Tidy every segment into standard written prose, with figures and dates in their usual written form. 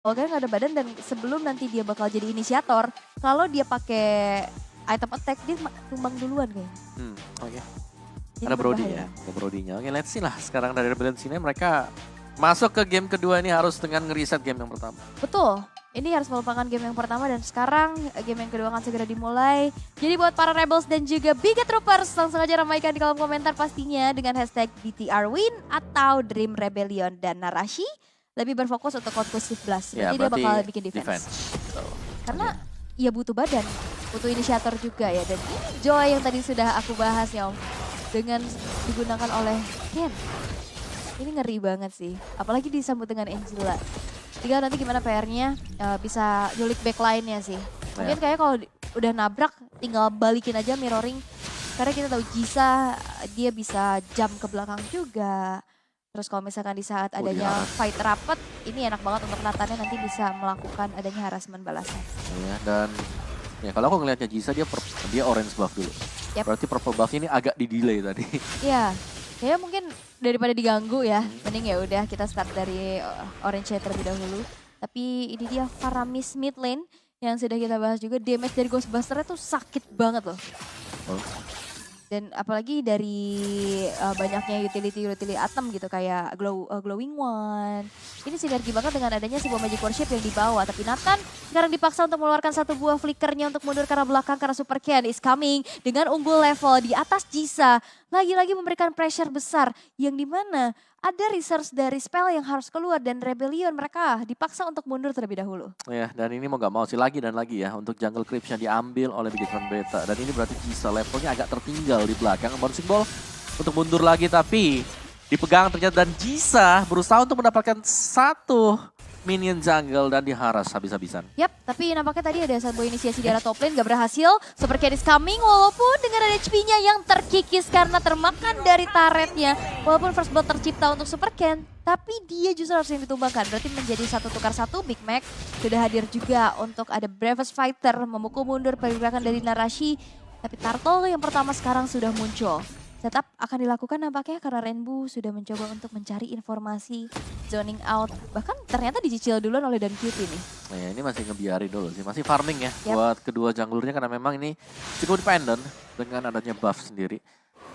Olga nggak ada badan dan sebelum nanti dia bakal jadi inisiator, kalau dia pakai item attack dia tumbang duluan kayaknya. Oke. Jadi Ada Brody berbahaya. ya, ada Brody-nya. Oke, let's see lah sekarang dari Rebellion sini mereka masuk ke game kedua ini harus dengan ngereset game yang pertama. Betul. Ini harus melupakan game yang pertama dan sekarang game yang kedua akan segera dimulai. Jadi buat para Rebels dan juga Biget Troopers langsung aja ramaikan di kolom komentar pastinya dengan hashtag DTRWin atau Dream Rebellion dan Narashi lebih berfokus untuk Conclusive Blast. Berarti dia bakal bikin defense. Karena ya butuh badan, butuh inisiator juga ya. Dan ini Joy yang tadi sudah aku bahas ya Om. Dengan digunakan oleh Ken. Ini ngeri banget sih. Apalagi disambut dengan Angela. Tinggal nanti gimana PR-nya bisa nyulik backline-nya sih. Mungkin kayak kalau udah nabrak tinggal balikin aja mirroring. Karena kita tahu Jisa dia bisa jump ke belakang juga. Terus kalau misalkan di saat adanya fight rapet, ini enak banget untuk Nathannya nanti bisa melakukan adanya harassment balasan. Iya, dan ya kalau aku ngelihatnya Jisa dia orange buff dulu. Yep. Berarti purple buff ini agak di delay tadi. Iya, ya mungkin daripada diganggu ya, mending ya udah kita start dari orange terlebih dahulu. Tapi ini dia Faramis mid lane yang sudah kita bahas juga, damage dari Ghostbuster itu sakit banget loh. Dan apalagi dari banyaknya utility item gitu kayak glowing one. Ini sinergi banget dengan adanya sebuah magic worship yang dibawa. Tapi Nathan sekarang dipaksa untuk mengeluarkan satu buah flickernya untuk mundur karena belakang karena Super Ken is coming dengan unggul level di atas Jisa. Lagi-lagi memberikan pressure besar yang dimana ada resource dari spell yang harus keluar dan Rebellion mereka dipaksa untuk mundur terlebih dahulu. Ya, dan ini mau gak mau sih lagi dan lagi ya untuk jungle creeps yang diambil oleh Bigetron Beta. Dan ini berarti Jisa levelnya agak tertinggal di belakang. Bouncing ball untuk mundur lagi tapi dipegang ternyata dan Jisa berusaha untuk mendapatkan satu minion jungle dan diharas habis-habisan. Yap, tapi nampaknya tadi ada sebuah inisiasi di arah top lane gak berhasil. Super Ken is coming walaupun dengan ada HP-nya yang terkikis karena termakan dari turretnya. Walaupun first blood tercipta untuk Super Ken, tapi dia justru harus yang ditumbangkan. Berarti menjadi satu tukar satu, Big Mac sudah hadir juga untuk ada Bravest Fighter memukul mundur pergerakan dari Narashi. Tapi Turtle yang pertama sekarang sudah muncul. Setup akan dilakukan nampaknya karena Rainbow sudah mencoba untuk mencari informasi zoning out. Bahkan ternyata dicicil duluan oleh Dan Cutie nih. Nah, ini masih ngebiarin dulu sih, masih farming ya buat kedua junglernya karena memang ini cukup dependent dengan adanya buff sendiri.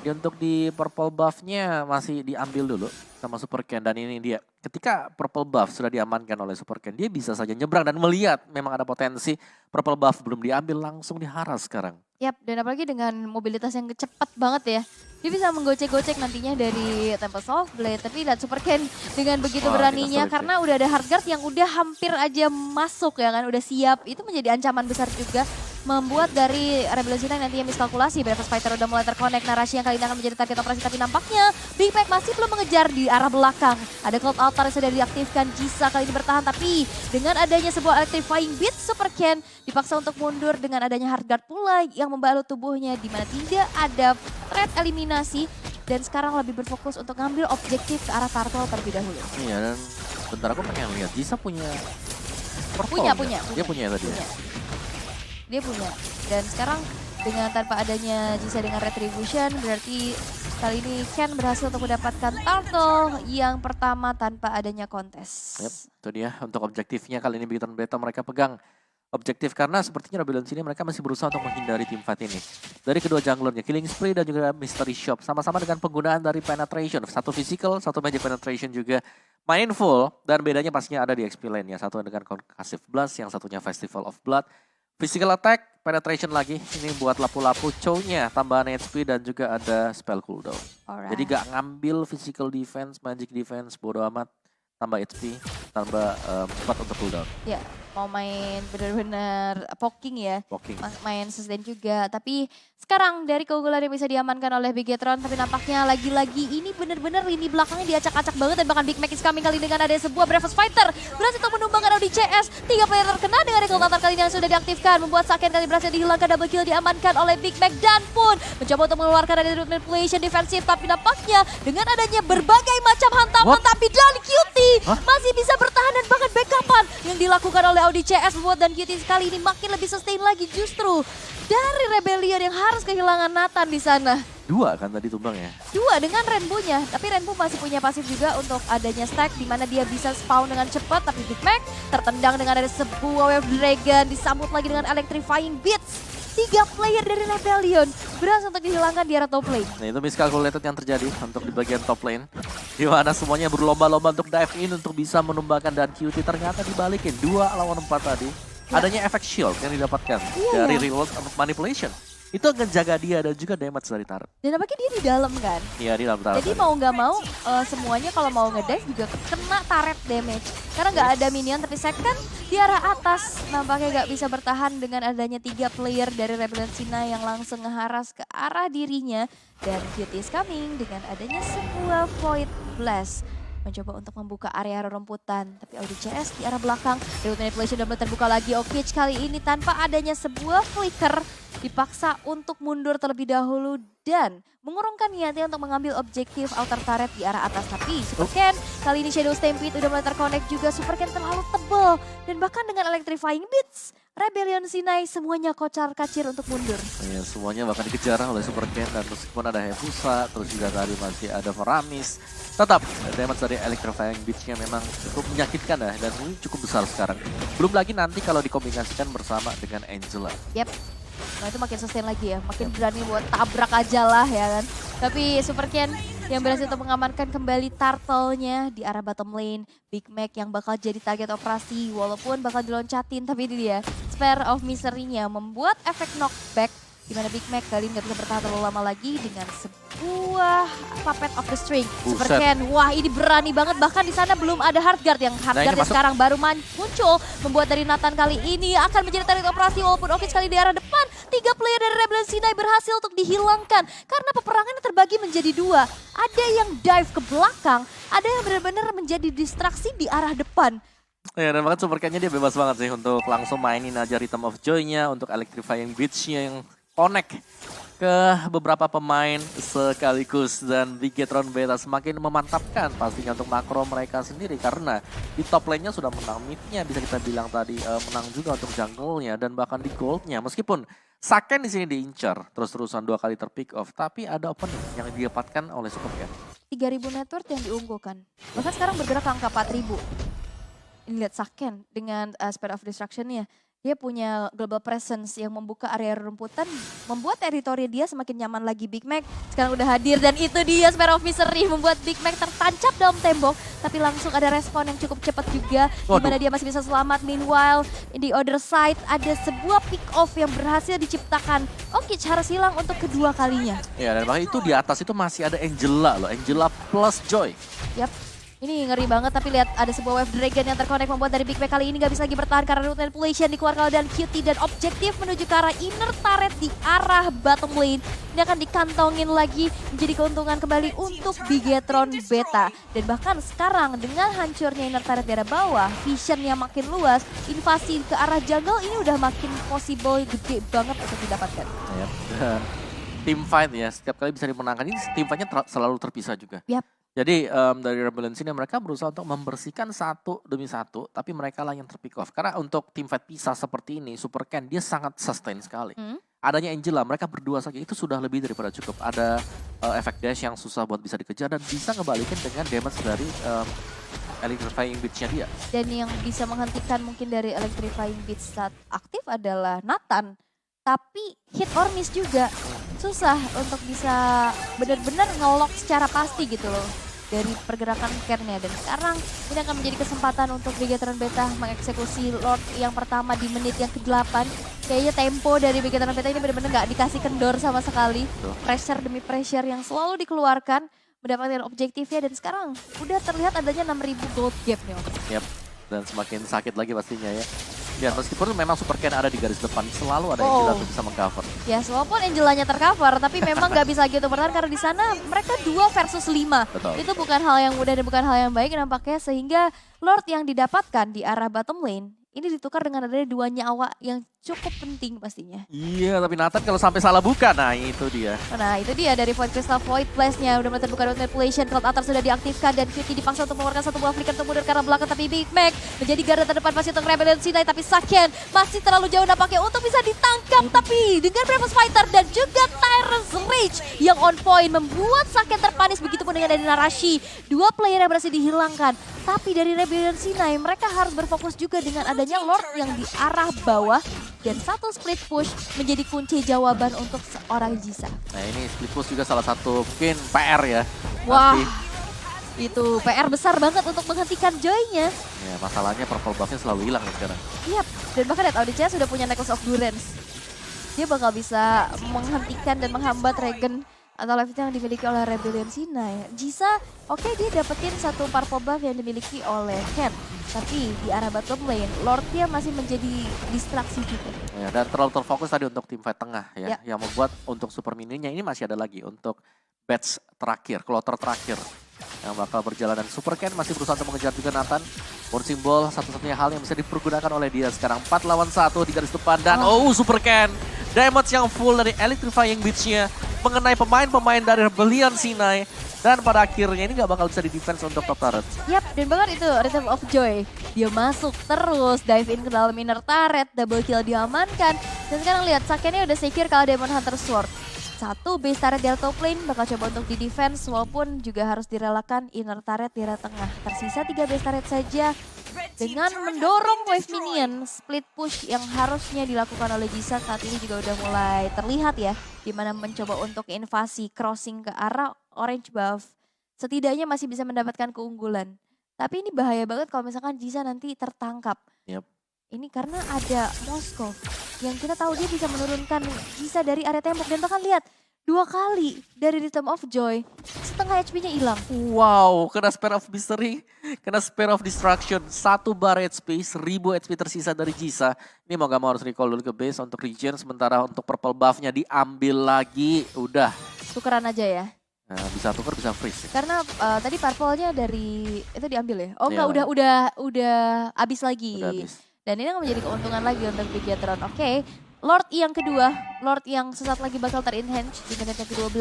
Jadi untuk di purple buff-nya masih diambil dulu sama Super Ken dan ini dia. Ketika purple buff sudah diamankan oleh Super Ken, dia bisa saja nyebrang dan melihat memang ada potensi purple buff belum diambil langsung diharas sekarang. Yap, dan apalagi dengan mobilitas yang cepat banget ya. Dia bisa menggocek-gocek nantinya dari Tempest of Blade. Tapi lihat Super Ken dengan begitu beraninya karena udah ada Hardguard yang udah hampir aja masuk ya kan. Udah siap, itu menjadi ancaman besar juga. Membuat dari Rebellion Sina nantinya miskalkulasi. Bravest Fighter udah mulai terkonek, Narashi yang kali ini akan menjadi target operasi. Tapi nampaknya Big Mac masih belum mengejar di arah belakang. Ada Cloud Altar yang sudah diaktifkan, Jisa kali ini bertahan. Tapi dengan adanya sebuah Electrifying Beat, Super Ken dipaksa untuk mundur dengan adanya Hardguard pula yang membalut tubuhnya. Dimana tidak ada threat eliminasi. Dan sekarang lebih berfokus untuk ngambil objektif ke arah Turtle terlebih dahulu. Iya, dan bentar aku pengen lihat Jisa punya purple. Punya. Dia punya tadi ya? Dia punya. Dan sekarang dengan tanpa adanya Jisa dengan Retribution berarti kali ini Ken berhasil untuk mendapatkan Turtle yang pertama tanpa adanya kontes. Yep, itu dia untuk objektifnya kali ini Bigetron Beta mereka pegang objektif karena sepertinya Rebellion sini mereka masih berusaha untuk menghindari tim fight ini. Dari kedua junglernya, Killing Spree dan juga Mystery Shop sama-sama dengan penggunaan dari Penetration. Satu physical, satu Magic Penetration juga mainin full dan bedanya pastinya ada di XP lane ya. Satu dengan Concussive Blast, yang satunya Festival of Blood. Physical attack, penetration lagi. Ini buat lapu-lapu chow-nya, tambahan HP dan juga ada spell cooldown. Jadi gak ngambil physical defense, magic defense, bodo amat. Tambah HP, tambah 4 untuk cooldown. Ya, mau main benar-benar poking ya. Main sustain juga. Tapi sekarang dari keunggulan yang bisa diamankan oleh Bigetron. Tapi nampaknya lagi-lagi ini benar-benar lini belakangnya diacak-acak banget. Dan bahkan Big Mac is coming kali dengan ada sebuah Bravest Fighter. Berhasil untuk menumbangkan ODCS. 3 player terkena dengan Recall Tatar kali ini yang sudah diaktifkan. Membuat Saken kali berhasil dihilangkan, double kill diamankan oleh Big Mac. Dan pun mencoba untuk mengeluarkan dari manipulation defensif. Tapi nampaknya dengan adanya berbagai macam hantaman. Tapi Dan Cutie masih bisa bertahan dan bahkan backupan yang dilakukan oleh ODCS membuat Dan Cutie sekali ini makin lebih sustain lagi justru. dari Rebellion yang harus kehilangan Nathan di sana. 2 kan tadi tumbang ya. 2 dengan Rainbow-nya, tapi Rainbow masih punya pasif juga untuk adanya stack di mana dia bisa spawn dengan cepat, tapi Big Mac tertendang dengan ada sebuah Wave Dragon, disambut lagi dengan Electrifying Beats. 3 player dari Rebellion berhasil untuk dihilangkan di area top lane. Nah itu miscalculated yang terjadi untuk di bagian top lane. Di mana semuanya berlomba-lomba untuk dive in untuk bisa menumbakan, dan QT ternyata dibalikin 2 lawan 4 tadi. Adanya efek shield yang didapatkan dari reload manipulation. Itu ngejaga dia dan juga damage dari turret. Dan apalagi dia di dalam kan? Iya di dalam turret. Jadi mau nggak mau semuanya kalau mau ngedive juga kena turret damage. Karena nggak ada minion, tapi second di arah atas nampaknya nggak bisa bertahan dengan adanya 3 player dari Rebellion Sina yang langsung ngeharas ke arah dirinya. Dan QT is coming dengan adanya sebuah Void Blast. Mencoba untuk membuka area rumputan, tapi Audi CS di arah belakang. Remote manipulation dan terbuka lagi. Oke, kali ini tanpa adanya sebuah flicker dipaksa untuk mundur terlebih dahulu dan mengurungkan niatnya untuk mengambil objektif outer turret di arah atas. Tapi Super Ken kali ini Shadow Stampede udah mulai terconnect juga. Super Ken terlalu tebal dan bahkan dengan Electrifying Beats Rebellion Sinai semuanya kocar kacir untuk mundur. Ya, semuanya bahkan dikejar oleh Super Ken, dan meskipun ada Hayabusa, terus juga tadi masih ada Veramis, tetap damage dari Electrifying Beats-nya memang cukup menyakitkan ya, dan ini cukup besar sekarang. Belum lagi nanti kalau dikombinasikan bersama dengan Angela. Yep. Nah itu makin sustain lagi ya, makin berani buat tabrak aja lah ya kan. Tapi Super Ken yang berhasil untuk mengamankan kembali turtle-nya di arah bottom lane. Big Mac yang bakal jadi target operasi walaupun bakal diloncatin, tapi ini dia Spare of Misery-nya membuat efek knockback di mana Big Mac kali ini nggak bisa bertahan terlalu lama lagi dengan sebuah Puppet of the String. Super Ken, wah ini berani banget, bahkan di sana belum ada Heartguard yang Heartguard sekarang baru muncul, membuat dari Nathan kali ini akan menjadi target operasi walaupun Oki sekali di arah depan. 3 player dari Rebellion Sinai berhasil untuk dihilangkan karena peperangannya terbagi menjadi 2. Ada yang dive ke belakang, ada yang benar-benar menjadi distraksi di arah depan. Ya, dan bahkan Super Ken-nya dia bebas banget sih untuk langsung mainin aja Rhythm of Joy-nya, untuk Electrifying Beats-nya yang connect ke beberapa pemain sekaligus, dan Bigetron Beta semakin memantapkan pastinya untuk makro mereka sendiri karena di top lane-nya sudah menang mid-nya, bisa kita bilang tadi menang juga untuk jungle-nya dan bahkan di gold-nya. Meskipun Saken di sini diincar terus-terusan 2 kali terpick off, tapi ada opening yang didapatkan oleh Super Ken. 3000 network yang diunggulkan. Bahkan sekarang bergerak ke angka 4000. Ini lihat Saken dengan Spare of Destruction-nya. Dia punya global presence yang membuka area rumputan, membuat teritori dia semakin nyaman lagi. Big Mac sekarang udah hadir dan itu dia Spare of Misery membuat Big Mac tertancap dalam tembok. Tapi langsung ada respon yang cukup cepat juga, di mana dia masih bisa selamat. Meanwhile, di other side ada sebuah pick off yang berhasil diciptakan. Oke, harus hilang untuk kedua kalinya. Ya, dan bahkan itu di atas itu masih ada Angela loh, Angela plus Joy. Yap. Ini ngeri banget, tapi lihat ada sebuah Wave Dragon yang terkonek membuat dari Big Mac kali ini gak bisa lagi bertahan karena root manipulation dikeluarkan dan QT, dan objektif menuju ke arah inner turret di arah bottom lane. Ini akan dikantongin lagi menjadi keuntungan kembali untuk Bigetron Beta. Dan bahkan sekarang dengan hancurnya inner turret di arah bawah, visionnya makin luas, invasi ke arah jungle ini udah makin possible, gede banget untuk didapatkan. Ya, dan team fight ya, setiap kali bisa dimenangkan, ini team fight-nya selalu terpisah juga. Yap. Jadi dari Rebellion Sina mereka berusaha untuk membersihkan satu demi satu, tapi mereka lah yang terpick off. Karena untuk team fight pisah seperti ini, Super Ken dia sangat sustain sekali. Adanya Angela, mereka berdua saja itu sudah lebih daripada cukup. Ada efek dash yang susah buat bisa dikejar dan bisa ngebalikin dengan damage dari Electrifying Beats-nya dia. Dan yang bisa menghentikan mungkin dari Electrifying Beats saat aktif adalah Nathan. Tapi hit or miss juga susah untuk bisa benar-benar nge-lock secara pasti gitu loh dari pergerakan Ken-nya. Dan sekarang ini akan menjadi kesempatan untuk Bigetron Beta mengeksekusi Lord yang pertama di menit yang ke-8. Kayaknya tempo dari Bigetron Beta ini benar-benar gak dikasih kendor sama sekali. Pressure demi pressure yang selalu dikeluarkan, mendapatkan objektifnya, dan sekarang udah terlihat adanya 6.000 gold gap nih. Yap, dan semakin sakit lagi pastinya ya. Ya, meskipun memang Super Ken ada di garis depan, selalu ada Angela untuk bisa mengcover. Ya, walaupun Angelanya tercover, tapi memang gak bisa gitu bertahan karena di sana mereka 2 versus 5. Betul. Itu bukan hal yang mudah dan bukan hal yang baik nampaknya, sehingga Lord yang didapatkan di arah bottom lane ini ditukar dengan adanya 2 nyawa yang cukup penting pastinya. Iya, tapi Nathan kalau sampai salah buka, nah itu dia. Nah itu dia dari Void Crystal Void Blast-nya udah mulai terbuka dengan manipulation. Cloud Altar sudah diaktifkan dan Cutie dipaksa untuk mengeluarkan satu buah flicker untuk mundur karena belakang. Tapi Big Mac menjadi garda terdepan masih untuk Rebellion Sinai. Tapi Saken masih terlalu jauh nampaknya untuk bisa ditangkap. Tapi dengan Bravos Fighter dan juga Tyrant's Rage yang on point membuat Saken terpanis. Begitupun dengan dari Narashi. 2 player yang berhasil dihilangkan. Tapi dari Rebellion Sinai mereka harus berfokus juga dengan adanya Lord yang di arah bawah. Dan satu split push menjadi kunci jawaban untuk seorang Jisa. Nah ini split push juga salah satu mungkin PR ya. Wah, Tapi, itu PR besar banget untuk menghentikan Joy-nya. ya masalahnya purple buff-nya selalu hilang ya sekarang. Yap, dan bahkan lihat Audicea sudah punya Necklace of Durance. Dia bakal bisa menghentikan dan menghambat Regen atau life yang dimiliki oleh Rebellion Sinai. Jisa, oke dia dapetin satu purple buff yang dimiliki oleh Ken. Tapi di arah bottom lane, Lord-nya masih menjadi distraksi juga. Ya, dan terlalu terfokus tadi untuk tim fight tengah ya. Ya. Yang membuat untuk super minionnya ini masih ada lagi untuk batch terakhir, kloter terakhir. Yang bakal berjalan dan Super Ken masih berusaha untuk mengejar juga Nathan. Bouncing ball satu-satunya hal yang bisa dipergunakan oleh dia sekarang 4 lawan 1 di garis depan. Dan Super Ken damage yang full dari electrifying beach-nya mengenai pemain-pemain dari Rebellion Sinai. Dan pada akhirnya ini gak bakal bisa di-defense untuk top turret. Yap, dan bahkan itu Rhythm of Joy. Dia masuk terus, dive in ke dalam inner turret, double kill diamankan. Dan sekarang lihat, Sakennya udah secure kalau Demon Hunter Sword. Satu base turret di top lane bakal coba untuk di-defense, walaupun juga harus direlakan inner turret di area tengah. Tersisa 3 base turret saja. Dengan mendorong wave minion, split push yang harusnya dilakukan oleh Jisa saat ini juga udah mulai terlihat ya. Dimana mencoba untuk invasi crossing ke arah orange buff. Setidaknya masih bisa mendapatkan keunggulan. Tapi ini bahaya banget kalau misalkan Jisa nanti tertangkap. Yep. Ini karena ada Moskov yang kita tahu dia bisa menurunkan Jisa dari area tembok. Dan bahkan lihat, 2 kali dari Rhythm of Joy, setengah HP-nya hilang. Wow, kena Spare of Mystery, kena Spare of Destruction. 1 bar HP, 1000 HP tersisa dari Jisa. Ini mau gak mau harus recall dulu ke base untuk regen. Sementara untuk purple buff-nya diambil lagi. Udah. Tukeran aja ya. Nah, bisa tuker, bisa freeze. Karena tadi purple-nya dari, itu diambil ya? Oh Iya, enggak, udah habis lagi. Udah habis. Dan ini akan menjadi keuntungan lagi untuk Bigetron. Oke, Lord yang kedua, Lord yang sesaat lagi bakal ter-enhance di menit yang ke-12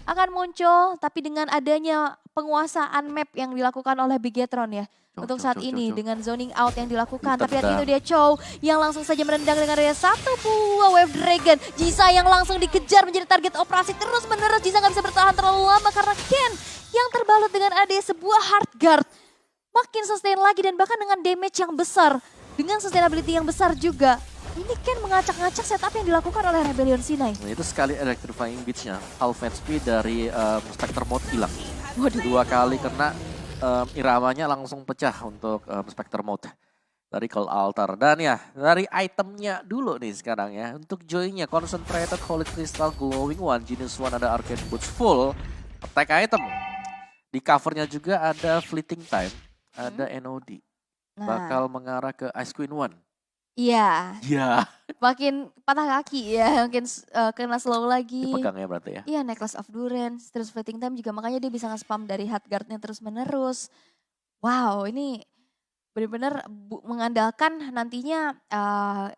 akan muncul, tapi dengan adanya penguasaan map yang dilakukan oleh Bigetron ya. Untuk saat ini dengan zoning out yang dilakukan. Tapi lihat itu dia Chow yang langsung saja menendang dengan area 1 buah wave dragon. Jisa yang langsung dikejar menjadi target operasi terus menerus. Jisa nggak bisa bertahan terlalu lama karena Ken yang terbalut dengan AD sebuah hard guard. Makin sustain lagi dan bahkan dengan damage yang besar. Dengan sustainability yang besar juga. Ini Ken mengacak-ngacak setup yang dilakukan oleh Rebellion Sinai. Nah, itu sekali electrifying beach-nya. Half HP dari Spectre Mode hilang. Waduh. 2 kali kena iramanya langsung pecah untuk Spectre Mode dari Call Altar. Dan ya dari itemnya dulu nih sekarang ya. Untuk Joy-nya Concentrated Holy Crystal Glowing One. Genius One ada Arcane Boots full. Attack item. Di covernya juga ada Fleeting Time. Ada NOD. Bakal mengarah ke Ice Queen One. Iya. Iya. Makin patah kaki ya, mungkin kena slow lagi. Dipegang ya berarti ya. Iya, Necklace of Durance, terus Fleeting Time juga makanya dia bisa nge-spam dari hard guard-nya terus menerus. Wow, ini benar-benar mengandalkan nantinya,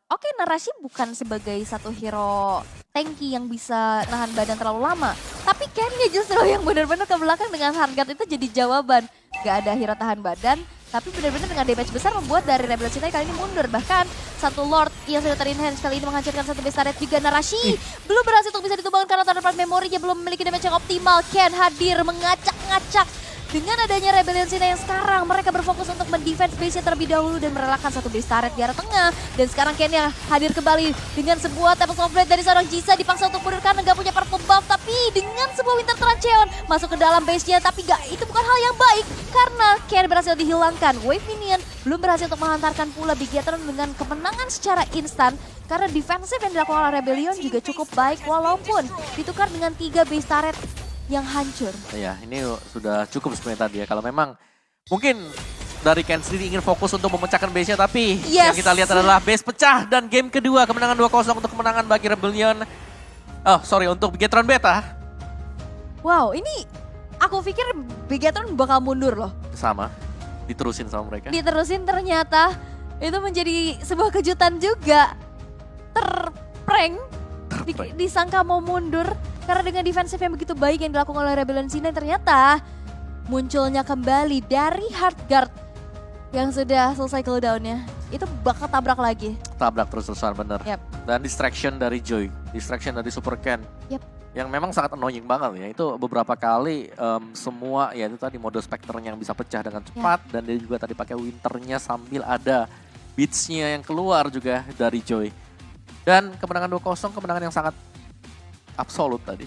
oke, Narashi bukan sebagai satu hero tanky yang bisa nahan badan terlalu lama. Tapi Ken-nya justru yang benar-benar ke belakang dengan hard guard itu jadi jawaban. Gak ada hero tahan badan, tapi benar-benar dengan damage besar membuat dari Rebellion Sinai kali ini mundur. Bahkan satu Lord yang sudah ter-enhance kali ini menghancurkan satu base turret juga. Narashi belum berhasil untuk bisa ditumbangkan karena terdapat memorinya belum memiliki damage yang optimal. Ken hadir mengacak-ngacak. Dengan adanya Rebellion Sinai yang sekarang mereka berfokus untuk mendefense base-nya terlebih dahulu dan merelakan satu base turret di arah tengah. Dan sekarang Ken-nya hadir kembali dengan sebuah Tempest of Blade dari seorang Jisa dipaksa untuk mundur karena gak punya purple buff. Tapi dengan sebuah Winter Trancheon masuk ke dalam base-nya, tapi itu bukan hal yang baik karena Ken berhasil dihilangkan. Wave minion belum berhasil untuk menghantarkan pula Bigetron dengan kemenangan secara instan. Karena defensif yang dilakukan oleh Rebellion juga cukup baik walaupun ditukar dengan 3 base turret yang hancur. Iya, ini sudah cukup sebenarnya tadi ya. Kalau memang mungkin dari Ken sendiri ingin fokus untuk memecahkan base-nya, tapi yang kita lihat adalah base pecah dan game kedua kemenangan 2-0 untuk kemenangan bagi Rebellion. Oh, sorry, untuk Bigetron Beta. Wow, ini aku pikir Bigetron bakal mundur loh. Sama, diterusin sama mereka. Diterusin ternyata Itu menjadi sebuah kejutan juga. Terprank, disangka mau mundur karena dengan defensif yang begitu baik yang dilakukan oleh Rebellion Sina, ternyata munculnya kembali dari Heartguard yang sudah selesai cooldownnya. Itu bakal tabrak lagi. Tabrak terus-terusan bener. Yep. Dan distraction dari Joy, distraction dari Super Ken. Yep. Yang memang sangat annoying banget ya. Itu beberapa kali semua ya itu tadi mode Spectre-nya yang bisa pecah dengan cepat. Dan dia juga tadi pakai Winternya sambil ada beats-nya yang keluar juga dari Joy. Dan kemenangan 2-0, kemenangan yang sangat absolut tadi.